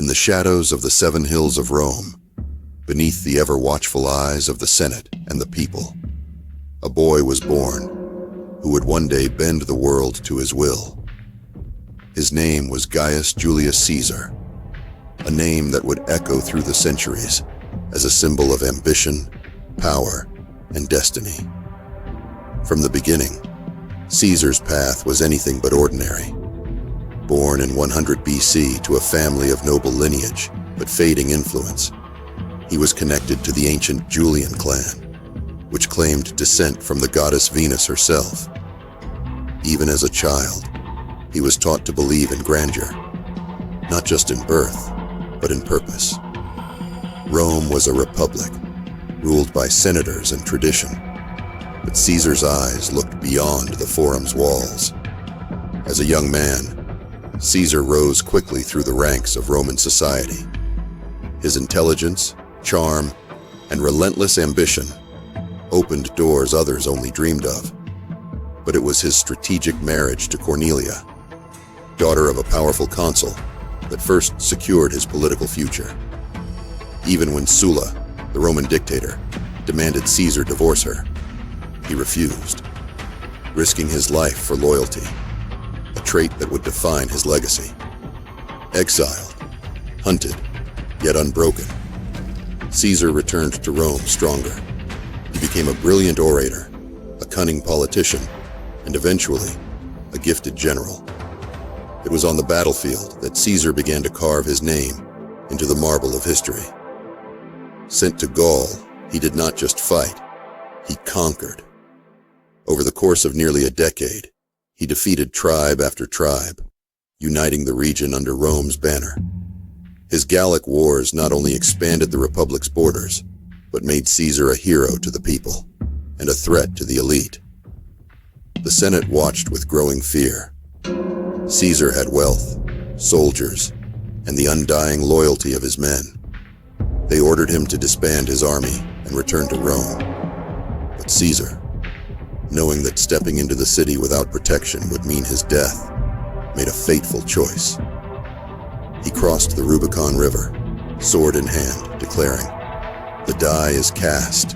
the shadows of the 7 hills of Rome, beneath the ever-watchful eyes of the Senate and the people, a boy was born who would one day bend the world to his will. His name was Gaius Julius Caesar, a name that would echo through the centuries as a symbol of ambition, power, and destiny. From the beginning, Caesar's path was anything but ordinary. Born in 100 BC to a family of noble lineage but fading influence, he was connected to the ancient Julian clan, which claimed descent from the goddess Venus herself. Even as a child, he was taught to believe in grandeur, not just in birth, but in purpose. Rome was a republic, ruled by senators and tradition, but Caesar's eyes looked beyond the forum's walls. As a young man, Caesar rose quickly through the ranks of Roman society. His intelligence, charm, and relentless ambition opened doors others only dreamed of. But it was his strategic marriage to Cornelia, daughter of a powerful consul, that first secured his political future. Even when Sulla, the Roman dictator, demanded Caesar divorce her, he refused, risking his life for loyalty, a trait that would define his legacy. Exiled, hunted, yet unbroken, Caesar returned to Rome stronger. He became a brilliant orator, a cunning politician, and eventually, a gifted general. It was on the battlefield that Caesar began to carve his name into the marble of history. Sent to Gaul, he did not just fight, he conquered. Over the course of nearly a decade, he defeated tribe after tribe, uniting the region under Rome's banner. His Gallic wars not only expanded the Republic's borders, but made Caesar a hero to the people and a threat to the elite. The Senate watched with growing fear. Caesar had wealth, soldiers, and the undying loyalty of his men. They ordered him to disband his army and return to Rome. But Caesar, knowing that stepping into the city without protection would mean his death, made a fateful choice. He crossed the Rubicon River, sword in hand, declaring, "The die is cast."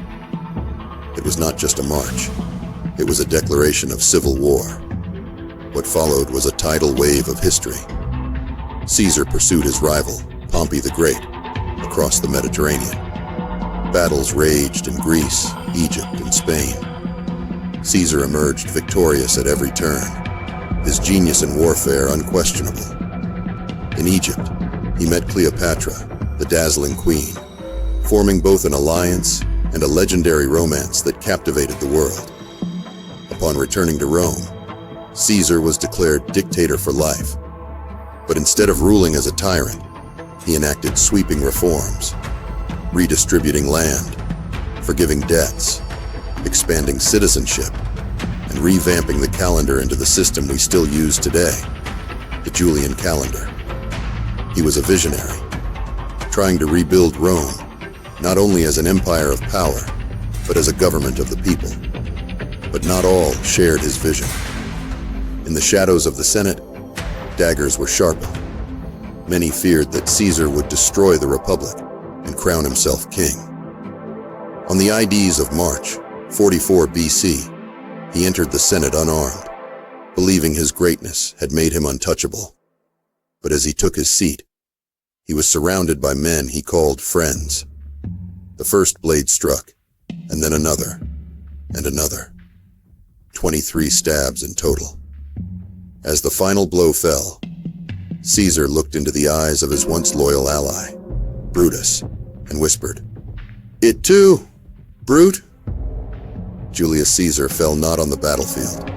It was not just a march. It was a declaration of civil war. What followed was a tidal wave of history. Caesar pursued his rival, Pompey the Great, across the Mediterranean. Battles raged in Greece, Egypt, and Spain. Caesar emerged victorious at every turn, his genius in warfare unquestionable. In Egypt, he met Cleopatra, the dazzling queen, forming both an alliance and a legendary romance that captivated the world. Upon returning to Rome, Caesar was declared dictator for life. But instead of ruling as a tyrant, he enacted sweeping reforms, redistributing land, forgiving debts, expanding citizenship, and revamping the calendar into the system we still use today, the Julian calendar. He was a visionary, trying to rebuild Rome, not only as an empire of power, but as a government of the people. But not all shared his vision. In the shadows of the Senate, daggers were sharpened. Many feared that Caesar would destroy the Republic and crown himself king. On the Ides of March, 44 BC, he entered the Senate unarmed, believing his greatness had made him untouchable. But as he took his seat, he was surrounded by men he called friends. The first blade struck, and then another, and another. 23 stabs in total. As the final blow fell, Caesar looked into the eyes of his once loyal ally, Brutus, and whispered, "It too, Brute." Julius Caesar fell not on the battlefield,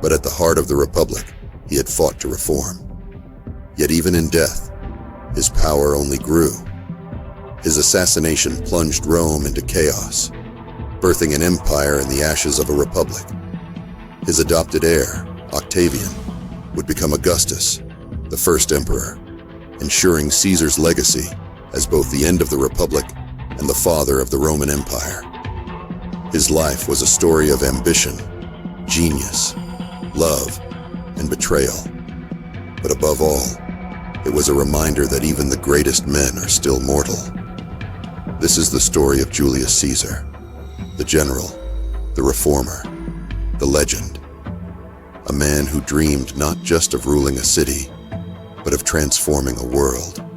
but at the heart of the Republic he had fought to reform. Yet even in death, his power only grew. His assassination plunged Rome into chaos, birthing an empire in the ashes of a republic. His adopted heir, Octavian, would become Augustus, the first emperor, ensuring Caesar's legacy as both the end of the Republic and the father of the Roman Empire. His life was a story of ambition, genius, love, and betrayal. But above all, It was a reminder that even the greatest men are still mortal. This is the story of Julius Caesar, the general, the reformer, the legend. A man who dreamed not just of ruling a city, but of transforming a world.